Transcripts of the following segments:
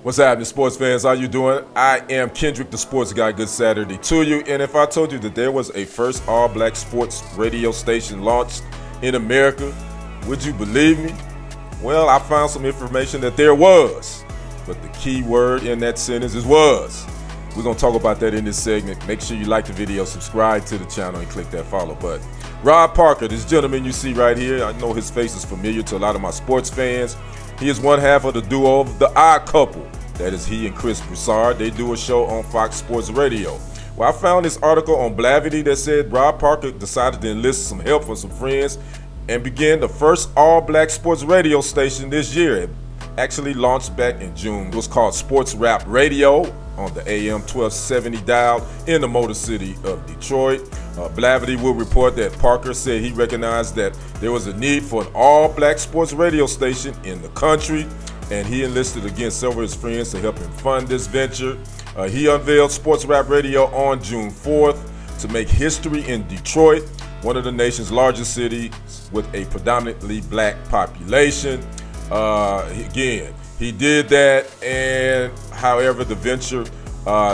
What's happening, sports fans? How you doing? I am Kendrick, the sports guy. Good Saturday to you. And if I told you that there was a first all-black sports radio station launched in America, would you believe me? Well, I found some information that there was. But the key word in that sentence is was. We're going to talk about that in this segment. Make sure you like the video, subscribe to the channel, and click that follow button. Rob Parker, this gentleman you see right here, I know his face is familiar to a lot of my sports fans. He is one half of the duo of The Odd Couple. That is he and Chris Broussard. They do a show on Fox Sports Radio. Well, I found this article on Blavity that said Rob Parker decided to enlist some help from some friends and began the first all-black sports radio station this year. It actually launched back in June. It was called Sports Rap Radio on the AM 1270 dial in the Motor City of Detroit. Blavity will report that Parker said he recognized that there was a need for an all-black sports radio station in the country, and he enlisted again several of his friends to help him fund this venture. He unveiled Sports Rap Radio on June 4th to make history in Detroit, one of the nation's largest cities with a predominantly black population. Again, he did that, and however, the venture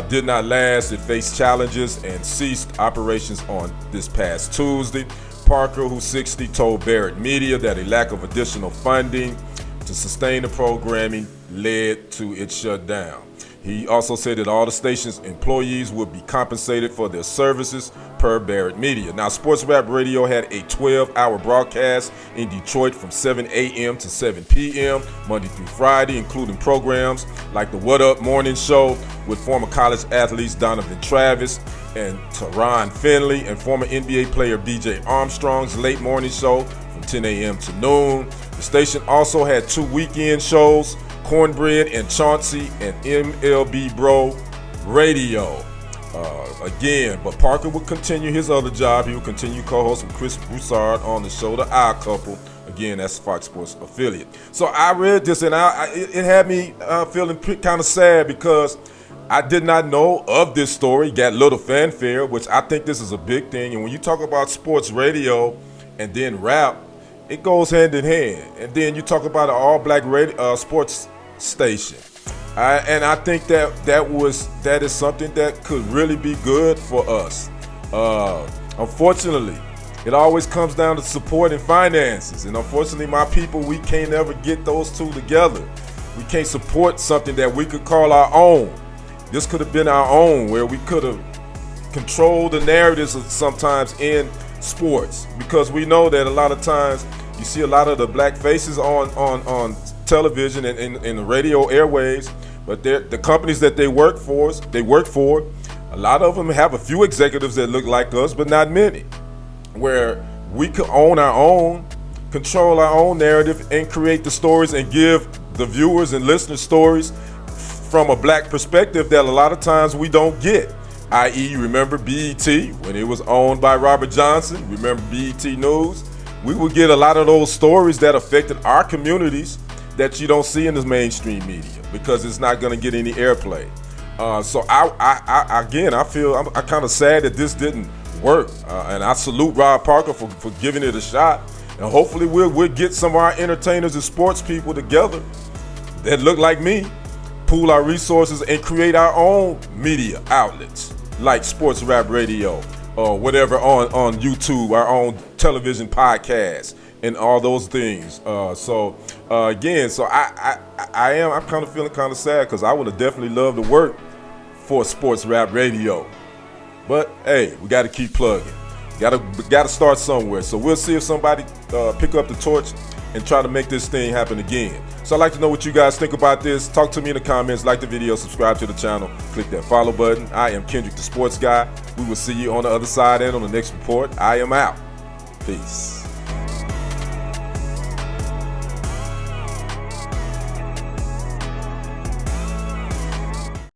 did not last. It faced challenges and ceased operations on this past Tuesday. Parker, who's 60, told Barrett Media that a lack of additional funding to sustain the programming led to its shutdown. He also said that all the station's employees would be compensated for their services per Barrett Media. Now, Sports Rap Radio had a 12-hour broadcast in Detroit from 7 a.m. to 7 p.m. Monday through Friday, including programs like the What Up Morning Show with former college athletes Donovan Travis and Teron Finley, and former NBA player B.J. Armstrong's Late Morning Show from 10 a.m. to noon. The station also had two weekend shows, Cornbread and Chauncey and MLB Bro Radio. But Parker will continue his other job. He will continue co-hosting Chris Broussard on the show The Odd Couple. Again, that's Fox Sports affiliate. So I read this, and it had me feeling kind of sad because I did not know of this story. Got little fanfare, which I think this is a big thing. And when you talk about sports radio and then rap, it goes hand in hand. And then you talk about an all-black radio, sports station. And I think that is something that could really be good for us. Unfortunately, it always comes down to support and finances. And unfortunately, my people, we can't ever get those two together. We can't support something that we could call our own. This could have been our own, where we could have controlled the narratives sometimes in sports, because we know that a lot of times you see a lot of the black faces on television and in the radio airwaves, but the companies that they work for, a lot of them have a few executives that look like us, but not many, where we could own our own, control our own narrative, and create the stories and give the viewers and listeners stories from a black perspective that a lot of times we don't get. I.e., remember BET when it was owned by Robert Johnson? Remember BET News? We would get a lot of those stories that affected our communities that you don't see in the mainstream media because it's not going to get any airplay. So I feel I'm kind of sad that this didn't work, and I salute Rob Parker for giving it a shot. And hopefully we'll get some of our entertainers and sports people together that look like me, pool our resources, and create our own media outlets like Sports Rap Radio or whatever on YouTube, our own television podcast, and all those things. I'm kind of feeling kind of sad because I would have definitely loved to work for Sports Rap Radio. But hey, we got to keep plugging. Got to start somewhere. So we'll see if somebody pick up the torch and try to make this thing happen again. So I'd like to know what you guys think about this. Talk to me in the comments, like the video, subscribe to the channel, click that follow button. I am Kendrick, the sports guy. We will see you on the other side and on the next report. I am out. Peace.